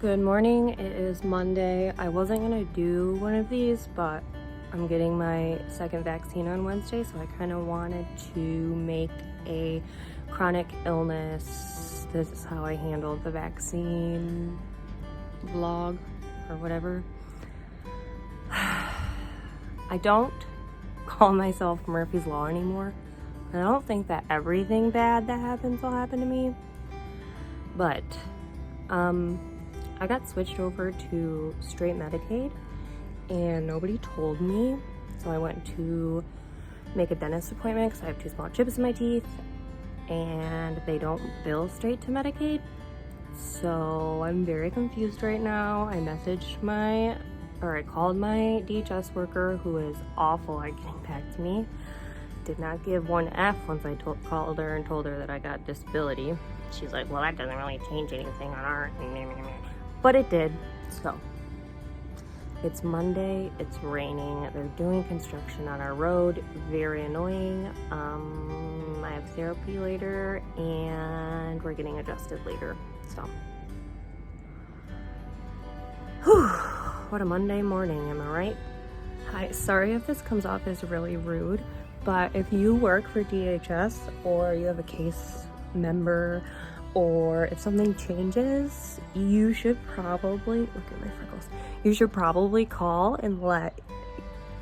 Good morning. It is Monday. I wasn't gonna do one of these, but I'm getting my second vaccine on Wednesday, so I kind of wanted to make a chronic illness, this is how I handled the vaccine vlog or whatever. I don't call myself Murphy's Law anymore. I don't think that everything bad that happens will happen to me, but I got switched over to straight Medicaid and nobody told me, so I went to make a dentist appointment because I have 2 small chips in my teeth and they don't bill straight to Medicaid, so I'm very confused right now. I called my DHS worker, who is awful at getting back to me. Did not give one F once I called her and told her that I got disability. She's like, well, that doesn't really change anything on our... But it did. So it's Monday, it's raining, they're doing construction on our road, very annoying. I have therapy later and we're getting adjusted later, so whew, what a Monday morning, am I right? Hi, sorry if this comes off as really rude, but if you work for DHS or you have a case member, or if something changes, you should probably, look at my freckles, you should probably call and let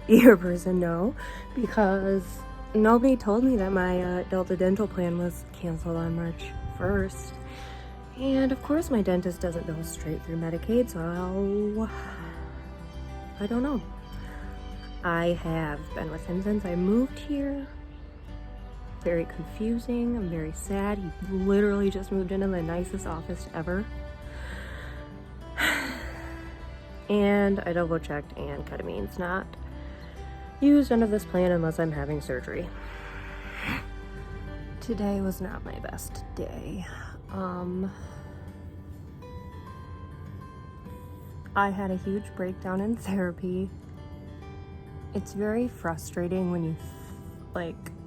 your person know, because nobody told me that my Delta dental plan was canceled on March 1st. And of course my dentist doesn't bill straight through Medicaid, so I don't know. I have been with him since I moved here. Very confusing. I'm very sad. He literally just moved into the nicest office ever. And I double checked, and ketamine's not used under this plan unless I'm having surgery. Today was not my best day. I had a huge breakdown in therapy. It's very frustrating when you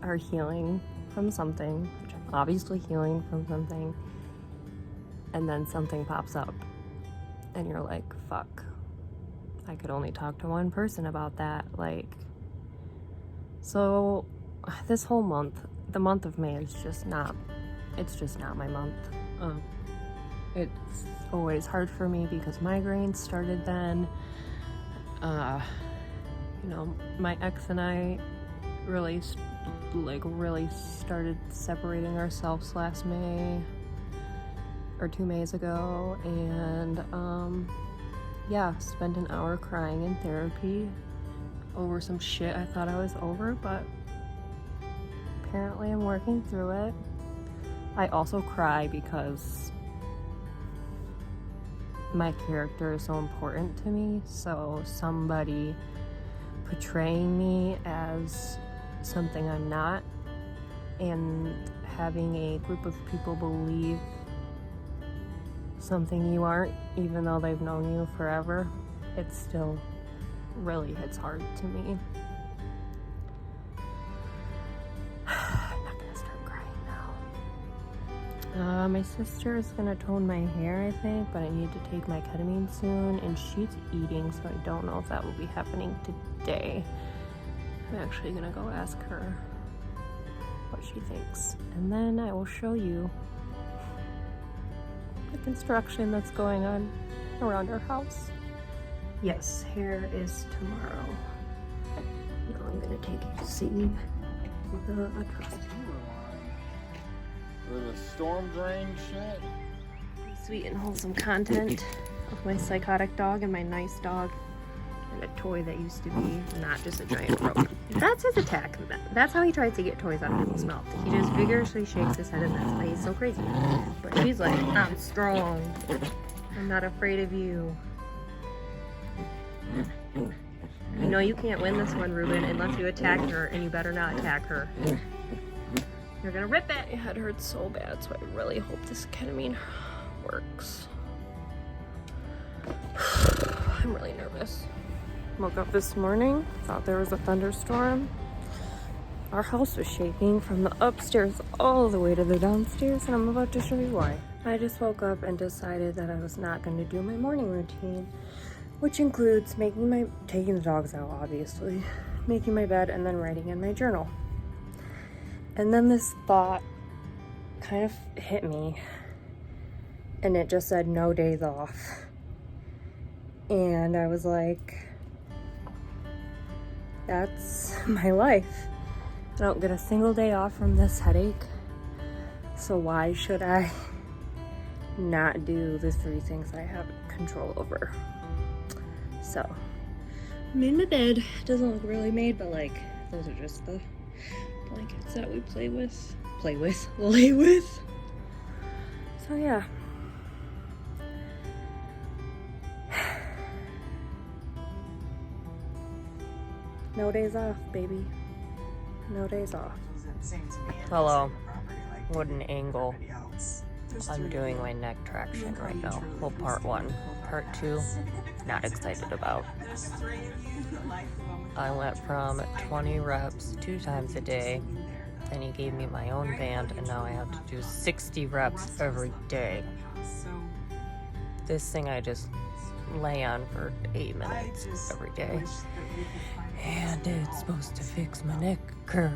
are healing from something, which I'm obviously healing from something, and then something pops up and you're like, fuck, I could only talk to one person about that. So this whole month, the month of May, is just not my month. It's always hard for me because migraines started then. My ex and I really started separating ourselves last May, or 2 Mays ago, and spent an hour crying in therapy over some shit I thought I was over, but apparently I'm working through it. I also cry because my character is so important to me, so somebody portraying me as something I'm not and having a group of people believe something you aren't, even though they've known you forever, it still really hits hard to me. I'm not gonna start crying now. My sister is gonna tone my hair, I think, but I need to take my ketamine soon, and she's eating, so I don't know if that will be happening today. I'm actually gonna go ask her what she thinks, and then I will show you the construction that's going on around our house. Yes, hair is tomorrow. Now I'm gonna take you to see the atrocity. For the storm drain shit. Sweet and wholesome content of my psychotic dog and my nice dog. And a toy that used to be not just a giant rope. That's his attack. That's how he tries to get toys out of people's mouth. He just vigorously shakes his head, and that's why he's so crazy. But she's like, I'm strong. I'm not afraid of you. You know you can't win this one, Ruben, unless you attack her, and you better not attack her. You're gonna rip it. My head hurts so bad, so I really hope this ketamine works. I'm really nervous. Woke up this morning, thought there was a thunderstorm. Our house was shaking from the upstairs all the way to the downstairs, and I'm about to show you why. I just woke up and decided that I was not going to do my morning routine, which includes taking the dogs out, obviously, making my bed, and then writing in my journal. And then this thought kind of hit me, and it just said no days off. And I was like, that's my life. I don't get a single day off from this headache, so why should I not do the 3 things I have control over? So, I made my bed. It doesn't look really made, but like, those are just the blankets that we lay with. So yeah. No days off, baby. No days off. Hello. What an angle. I'm doing my neck traction right now. Well, part 1. Part 2, not excited about. I went from 20 reps 2 times a day, and he gave me my own band, and now I have to do 60 reps every day. This thing I just lay on for 8 minutes every day. And it's supposed to fix my neck curve.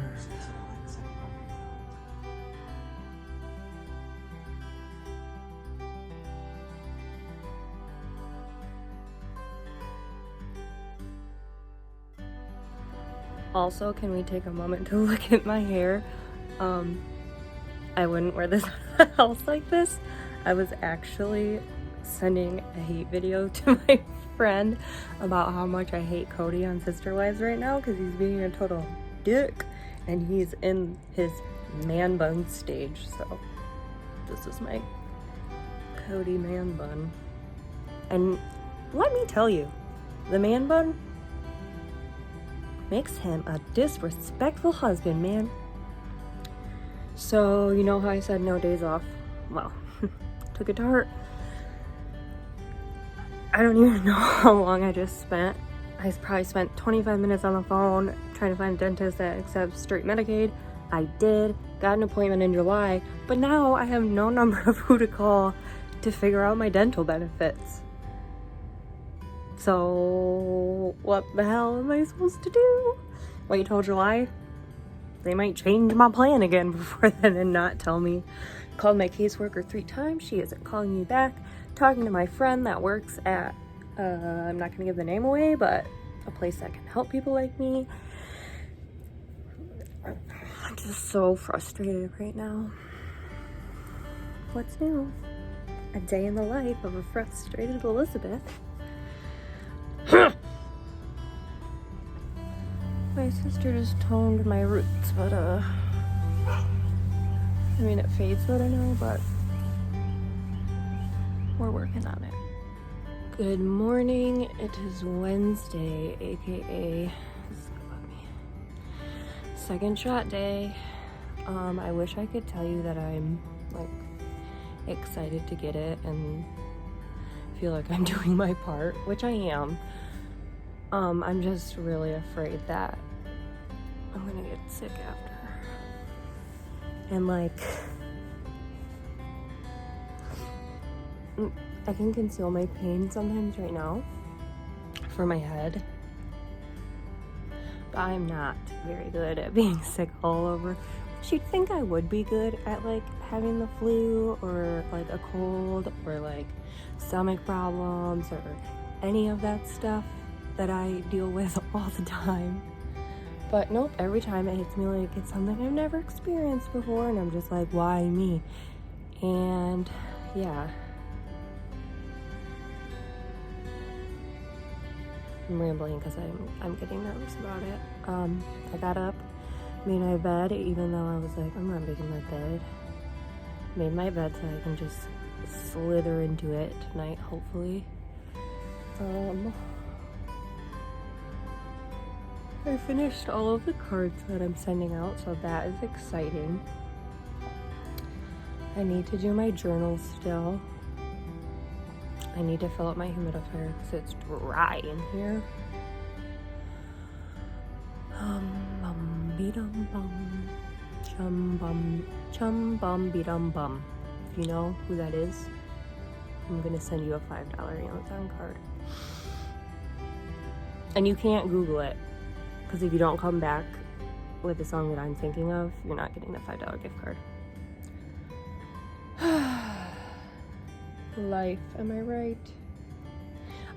Also, can we take a moment to look at my hair? I wouldn't wear this at a house like this. I was actually sending a hate video to my friend about how much I hate Cody on Sister Wives right now because he's being a total dick and he's in his man bun stage. So this is my Cody man bun. And let me tell you, the man bun makes him a disrespectful husband, man. So, you know how I said no days off? Well, took it to heart. I don't even know how long I just spent. I probably spent 25 minutes on the phone trying to find a dentist that accepts straight Medicaid. I did, got an appointment in July, but now I have no number of who to call to figure out my dental benefits. So, what the hell am I supposed to do? Wait till July? They might change my plan again before then and not tell me. Called my caseworker 3 times. She isn't calling me back. Talking to my friend that works at, I'm not going to give the name away, but a place that can help people like me. I'm just so frustrated right now. What's new? A day in the life of a frustrated Elizabeth. My sister just toned my roots, but I mean it fades better now, but we're working on it. Good morning. It is Wednesday, aka second shot day. I wish I could tell you that I'm like excited to get it and feel like I'm doing my part, which I am. I'm just really afraid that I'm gonna get sick after. And like, I can conceal my pain sometimes right now for my head, but I'm not very good at being sick all over. You'd think I would be good at like having the flu or like a cold or like stomach problems or any of that stuff that I deal with all the time. But nope, every time it hits me like it's something I've never experienced before, and I'm just like, why me? And yeah, I'm rambling because I'm getting nervous about it. I got up, made my bed, even though I was like, I'm not making my bed. Made my bed so I can just slither into it tonight, hopefully. I finished all of the cards that I'm sending out, so that is exciting. I need to do my journal still. I need to fill up my humidifier because it's dry in here. Bum be dum bum, chum bum be dum bum. if you know who that is, I'm gonna send you a $5 Amazon card. And you can't Google it, because if you don't come back with the song that I'm thinking of, you're not getting the $5 gift card. Life, am I right?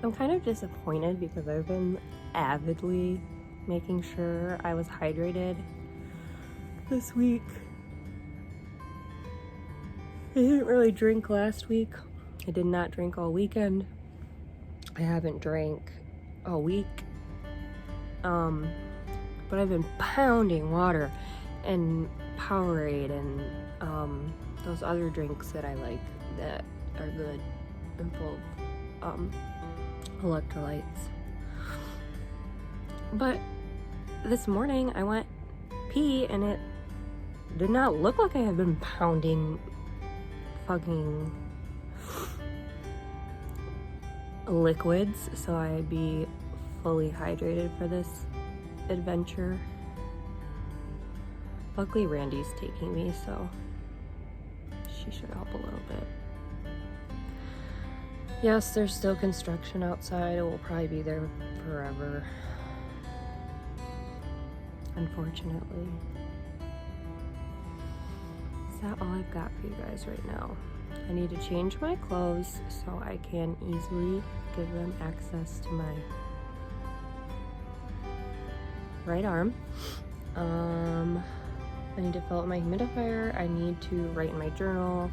I'm kind of disappointed because I've been avidly making sure I was hydrated this week. I didn't really drink last week. I did not drink all weekend. I haven't drank all week. But I've been pounding water and Powerade and those other drinks that I like that are good and full of electrolytes. But this morning I went pee and it did not look like I had been pounding fucking liquids, so I'd be fully hydrated for this adventure. Luckily Randy's taking me, so she should help a little bit. Yes, there's still construction outside. It will probably be there forever, unfortunately. Is that all I've got for you guys right now? I need to change my clothes so I can easily give them access to my right arm. I need to fill up my humidifier. I need to write in my journal.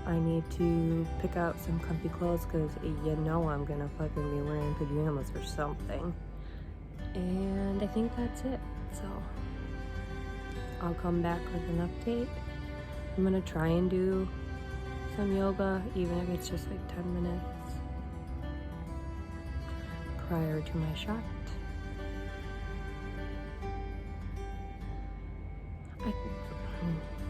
I need to pick out some comfy clothes because you know I'm gonna fucking be wearing pajamas or something. And I think that's it. So I'll come back with an update. I'm gonna try and do some yoga, even if it's just like 10 minutes prior to my shot.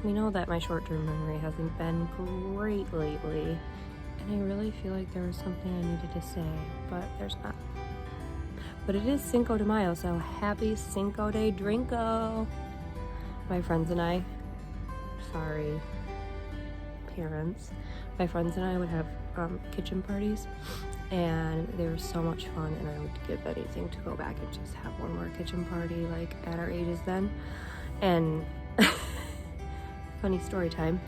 We know that my short-term memory hasn't been great lately, and I really feel like there was something I needed to say, but there's not. But it is Cinco de Mayo, so happy Cinco de Drinko! My friends and I, sorry, parents, my friends and I would have kitchen parties, and they were so much fun, and I would give anything to go back and just have one more kitchen party, like at our ages then. And funny story time,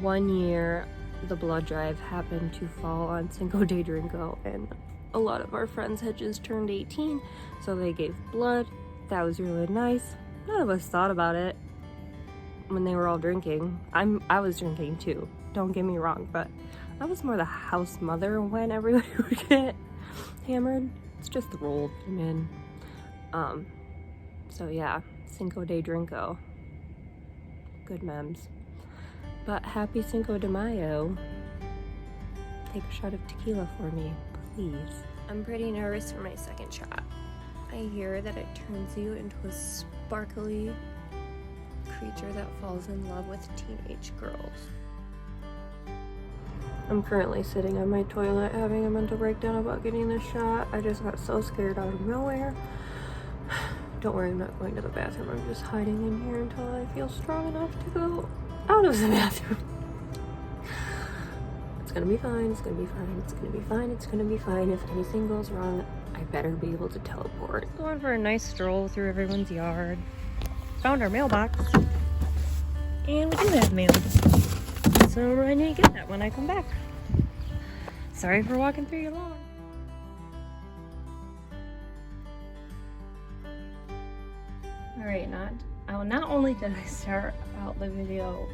one year the blood drive happened to fall on Cinco de Drinko, and a lot of our friends had just turned 18, so they gave blood. That was really nice. None of us thought about it when they were all drinking. I was drinking too, don't get me wrong, but I was more the house mother when everybody would get hammered. It's just the role I'm in. So yeah, Cinco de Drinko. Good memes. But happy Cinco de Mayo. Take a shot of tequila for me, please. I'm pretty nervous for my second shot. I hear that it turns you into a sparkly creature that falls in love with teenage girls. I'm currently sitting on my toilet having a mental breakdown about getting this shot. I just got so scared out of nowhere. Don't worry, I'm not going to the bathroom. I'm just hiding in here until I feel strong enough to go out of the bathroom. It's gonna be fine, it's gonna be fine, it's gonna be fine, it's gonna be fine. If anything goes wrong, I better be able to teleport. Going for a nice stroll through everyone's yard. Found our mailbox. And we do have mail. So I need to get that when I come back. Sorry for walking through your lawn. Alright, not only did I start out the video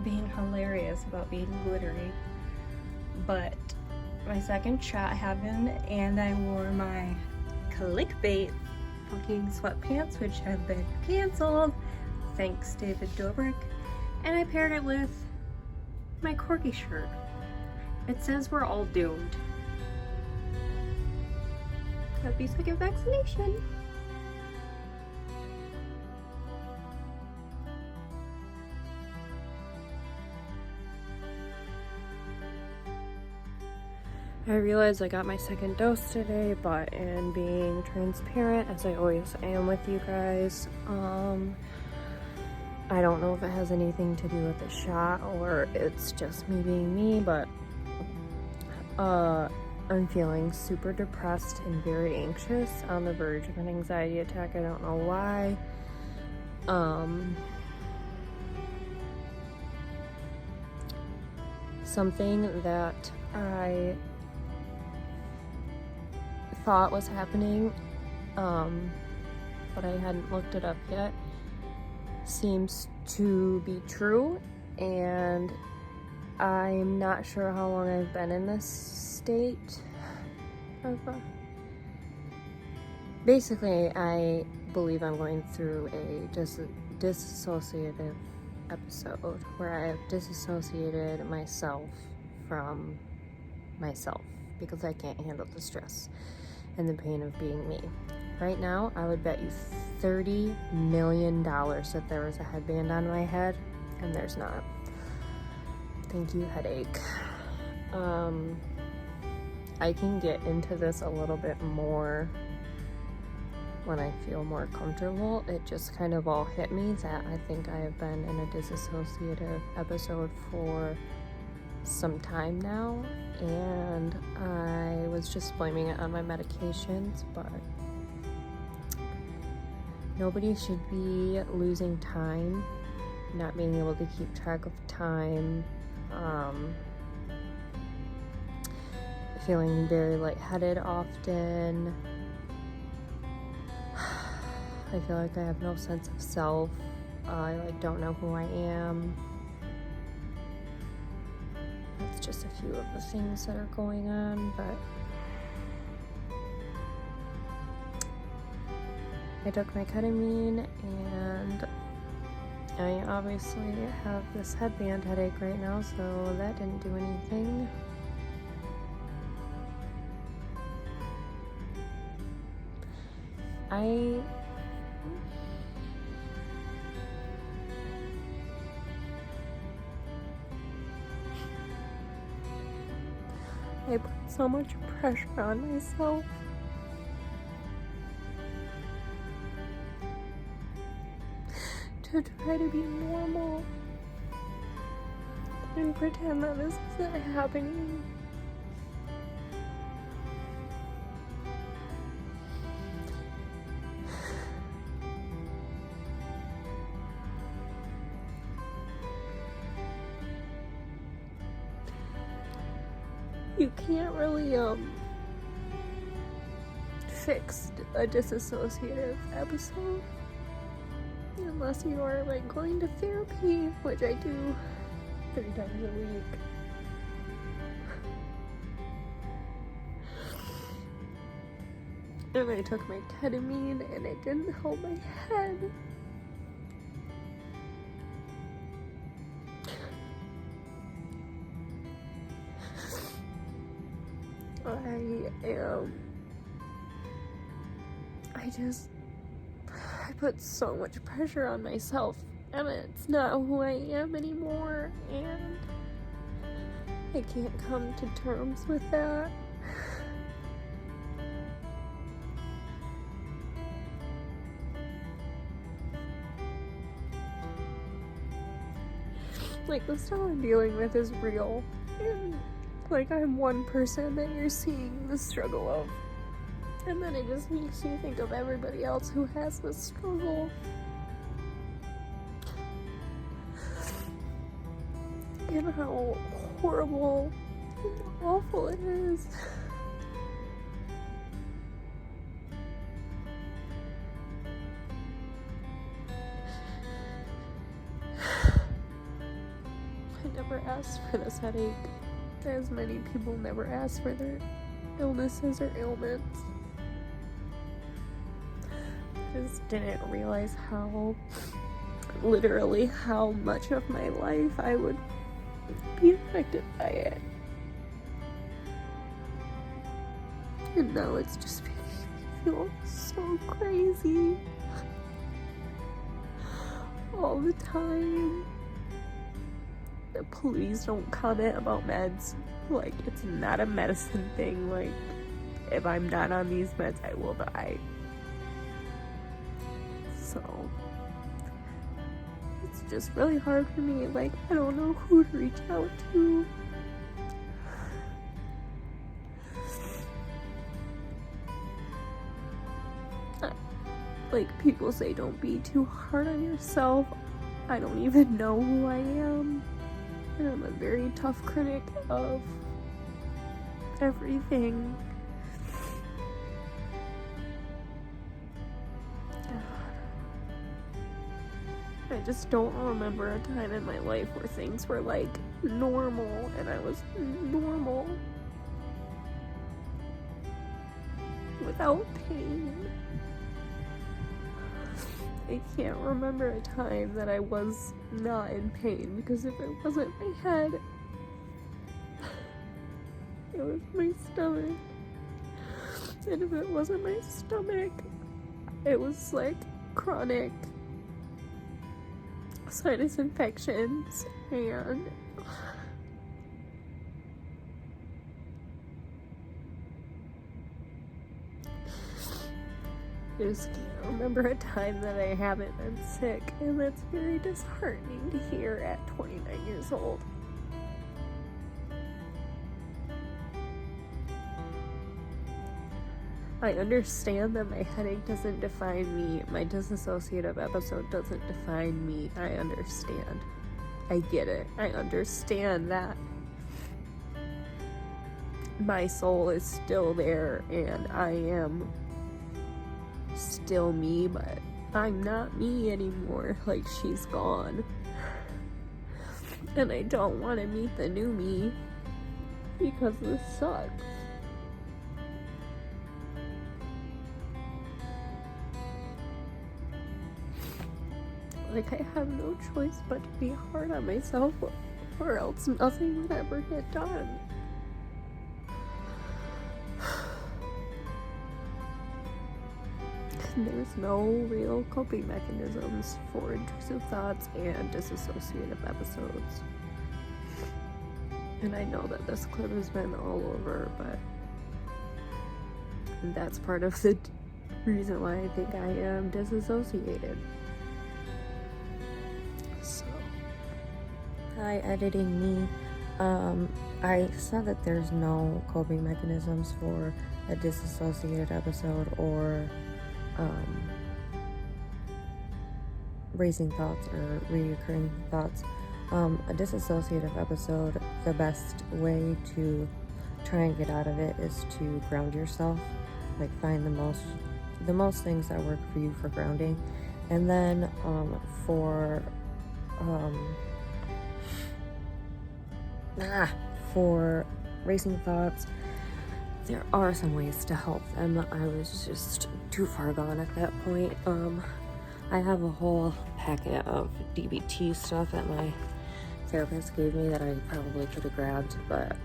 being hilarious about being glittery, but my second shot happened and I wore my clickbait fucking sweatpants, which have been canceled, thanks David Dobrik, and I paired it with my corgi shirt. It says we're all doomed. Happy second vaccination. I realized I got my second dose today, but in being transparent, as I always am with you guys, I don't know if it has anything to do with the shot or it's just me being me, but I'm feeling super depressed and very anxious, on the verge of an anxiety attack. I don't know why. Something that I thought was happening, but I hadn't looked it up yet, seems to be true, and I'm not sure how long I've been in this state. Basically, I believe I'm going through a dissociative episode where I have disassociated myself from myself because I can't handle the stress and the pain of being me. Right now, I would bet you $30 million that there was a headband on my head, and there's not. Thank you, headache. I can get into this a little bit more when I feel more comfortable. It just kind of all hit me that I think I have been in a disassociative episode for some time now, and I was just blaming it on my medications, but nobody should be losing time, not being able to keep track of time, feeling very lightheaded often. I feel like I have no sense of self. I don't know who I am. That's just a few of the things that are going on, but I took my ketamine, and I obviously have this headband headache right now, so that didn't do anything. I put so much pressure on myself. To try to be normal and pretend that this isn't happening. You can't really fix a dissociative episode unless you are going to therapy, which I do 3 times a week. And I took my ketamine and it didn't help my head. I put so much pressure on myself, and it's not who I am anymore, and I can't come to terms with that. The stuff I'm dealing with is real, and I'm one person that you're seeing the struggle of, and then it just makes you think of everybody else who has this struggle. And how horrible and awful it is. I never asked for this headache, as many people never ask for their illnesses or ailments. I just didn't realize literally how much of my life I would be affected by it. And now it's just making me feel so crazy all the time. Please don't comment about meds. It's not a medicine thing. If I'm not on these meds, I will die. So it's just really hard for me. Like, I don't know who to reach out to. Like, people say don't be too hard on yourself. I don't even know who I am. And I'm a very tough critic of everything. I just don't remember a time in my life where things were like normal and I was normal without pain. I can't remember a time that I was not in pain, because if it wasn't my head, it was my stomach. And if it wasn't my stomach, it was like chronic sinus infections, and I just can't remember a time that I haven't been sick, and that's very disheartening to hear at 29 years old. I understand that my headache doesn't define me, my dissociative episode doesn't define me. I understand. I get it. I understand that my soul is still there and I am still me, but I'm not me anymore. Like, she's gone. And I don't want to meet the new me, because this sucks. Like, I have no choice but to be hard on myself, or else nothing would ever get done. There's no real coping mechanisms for intrusive thoughts and dissociative episodes. And I know that this clip has been all over, but that's part of the reason why I think I am disassociated. So, Hi, editing me. I said that there's no coping mechanisms for a disassociated episode or racing thoughts or reoccurring thoughts. A disassociative episode, the best way to try and get out of it is to ground yourself. Like, find the most things that work for you for grounding. And then for racing thoughts, there are some ways to help them. I was just too far gone at that point. I have a whole packet of DBT stuff that my therapist gave me that I probably could have grabbed, but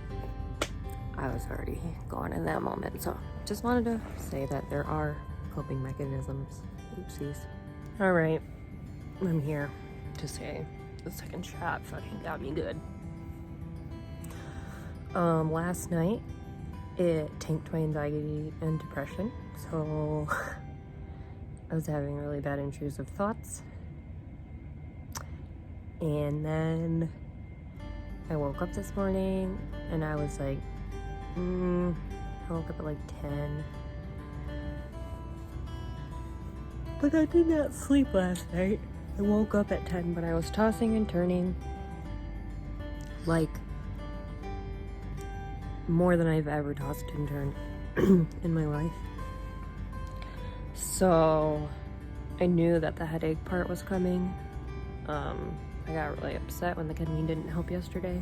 I was already gone in that moment. So just wanted to say that there are coping mechanisms. Oopsies. All right, I'm here to say the second shot fucking got me good. Last night it tanked my anxiety and depression, so I was having really bad intrusive thoughts. And then I woke up this morning and I was like, I woke up at like 10. But I did not sleep last night. I woke up at 10, but I was tossing and turning like more than I've ever tossed and turned in my life. So I knew that the headache part was coming. I got really upset when the ketamine didn't help yesterday.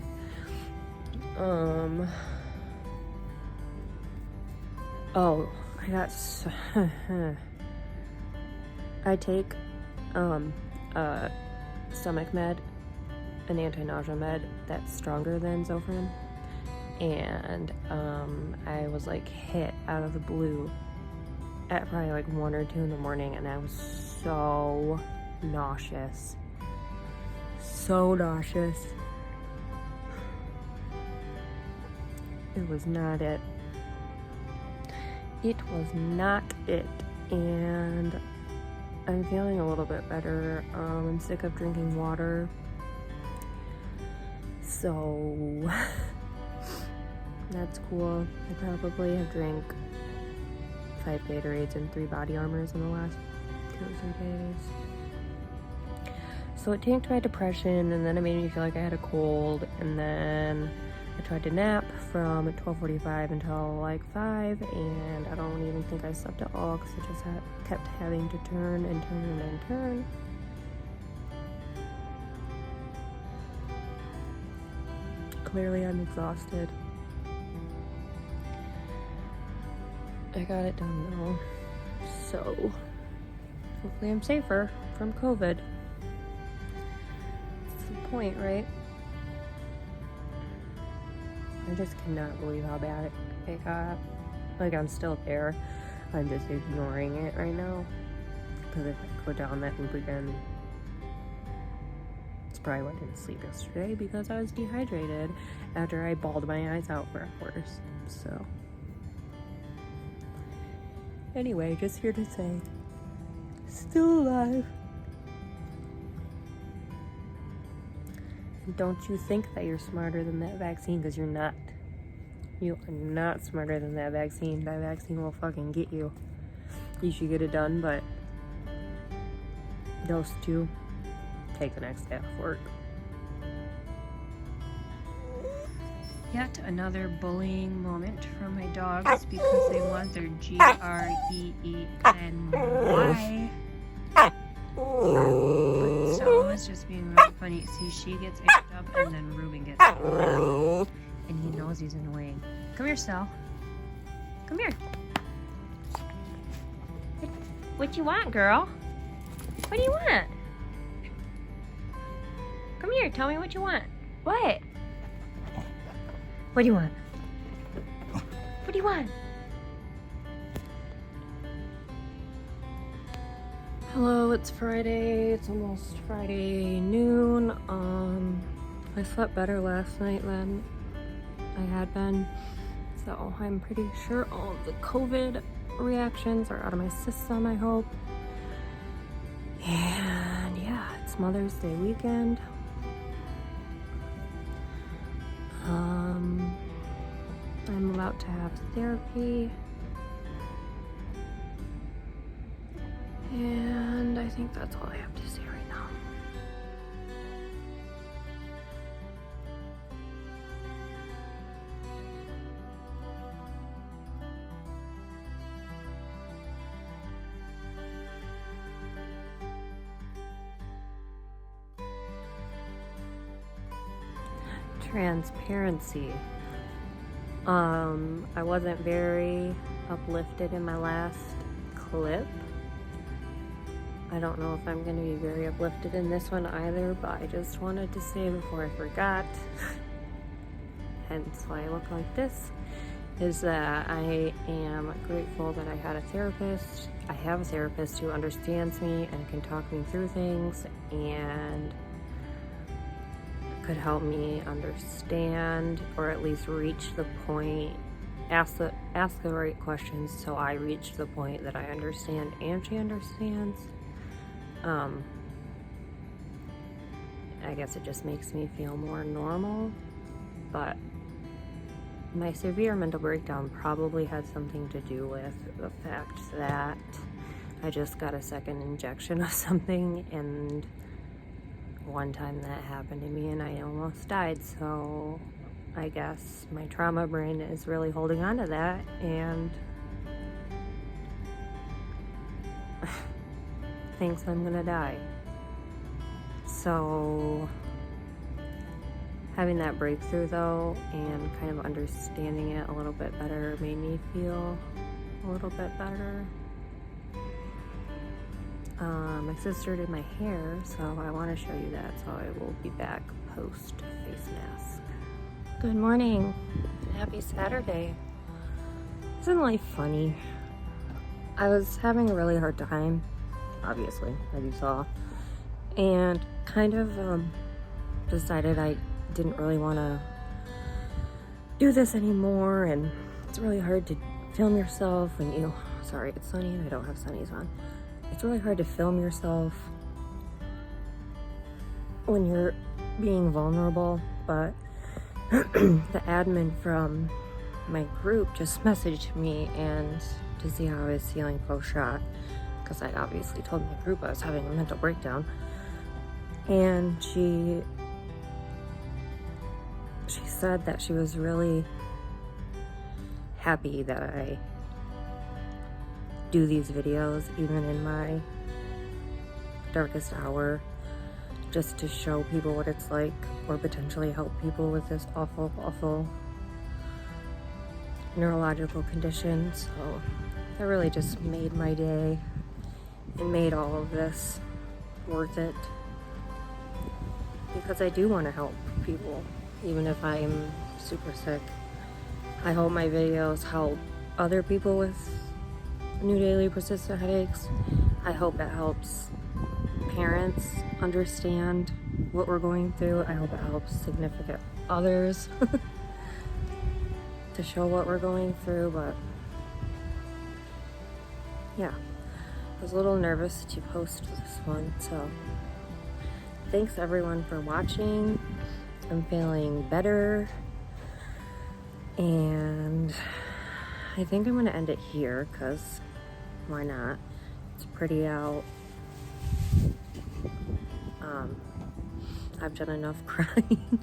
I take a stomach med, an anti-nausea med that's stronger than Zofran, and I was like hit out of the blue at probably like 1 or 2 in the morning, and I was so nauseous. It was not it. It was not it. And I'm feeling a little bit better. I'm sick of drinking water. So that's cool. I probably have drank 5 Gatorades and 3 Body Armors in the last 2 or 3 days. So it tanked my depression, and then it made me feel like I had a cold, and then I tried to nap from 12:45 until like 5, and I don't even think I slept at all because I just kept having to turn and turn and turn. Clearly I'm exhausted. I got it done though, so hopefully I'm safer from COVID. That's the point, right? I just cannot believe how bad it got. Like, I'm still there. I'm just ignoring it right now. Because if I go down that loop again, it's probably why I didn't sleep yesterday, because I was dehydrated after I bawled my eyes out for hours. So, anyway, just here to say, still alive. And don't you think that you're smarter than that vaccine, because you're not. You are not smarter than that vaccine. That vaccine will fucking get you. You should get it done, but those 2, take the next day off work. Yet another bullying moment from my dogs because they want their GREENY. But Stella was just being really funny. See, she gets amped up and then Ruben gets amped. And he knows he's annoying. Come here, Stella. Come here. What you want, girl? What do you want? Come here, tell me what you want. What? What do you want? What do you want? Hello, it's Friday. It's almost Friday noon. I slept better last night than I had been. So I'm pretty sure all of the COVID reactions are out of my system, I hope. And yeah, it's Mother's Day weekend. I'm about to have therapy. And I think that's all I have to say right now. Transparency. I wasn't very uplifted in my last clip. I don't know if I'm going to be very uplifted in this one either, but I just wanted to say before I forgot, hence why I look like this, is that I am grateful that I had a therapist. I have a therapist who understands me and can talk me through things and could help me understand, or at least reach the point, ask the right questions so I reach the point that I understand and she understands. I guess it just makes me feel more normal, but my severe mental breakdown probably had something to do with the fact that I just got a second injection of something, and one time that happened to me and I almost died, so I guess my trauma brain is really holding on to that and thinks I'm gonna die. So having that breakthrough though and kind of understanding it a little bit better made me feel a little bit better. My sister did my hair, so I want to show you that, so I will be back post face mask. Good morning. Happy Saturday. Isn't life funny? I was having a really hard time, obviously, as you saw, and kind of decided I didn't really want to do this anymore, and it's really hard to film yourself when you, sorry, it's sunny and I don't have sunnies on, it's really hard to film yourself when you're being vulnerable, but the admin from my group just messaged me and to see how I was feeling post-shot, because I obviously told my group I was having a mental breakdown, and she said that she was really happy that I do these videos even in my darkest hour, just to show people what it's like, or potentially help people with this awful, awful neurological condition. So that really just made my day and made all of this worth it, because I do want to help people even if I'm super sick. I hope my videos help other people with new daily persistent headaches. I hope it helps parents understand what we're going through. I hope it helps significant others to show what we're going through. But yeah, I was a little nervous to post this one, so thanks everyone for watching. I'm feeling better, and I think I'm gonna end it here, because why not? It's pretty out. I've done enough crying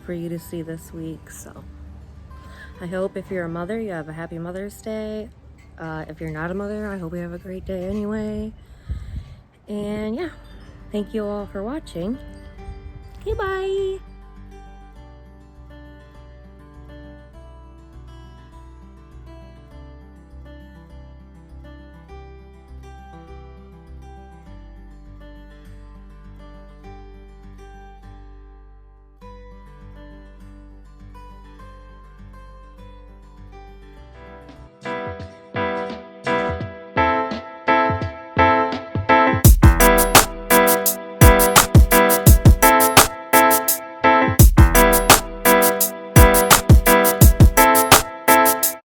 for you to see this week, so I hope if you're a mother, you have a happy Mother's Day. If you're not a mother, I hope you have a great day anyway. And yeah, thank you all for watching. Okay, bye!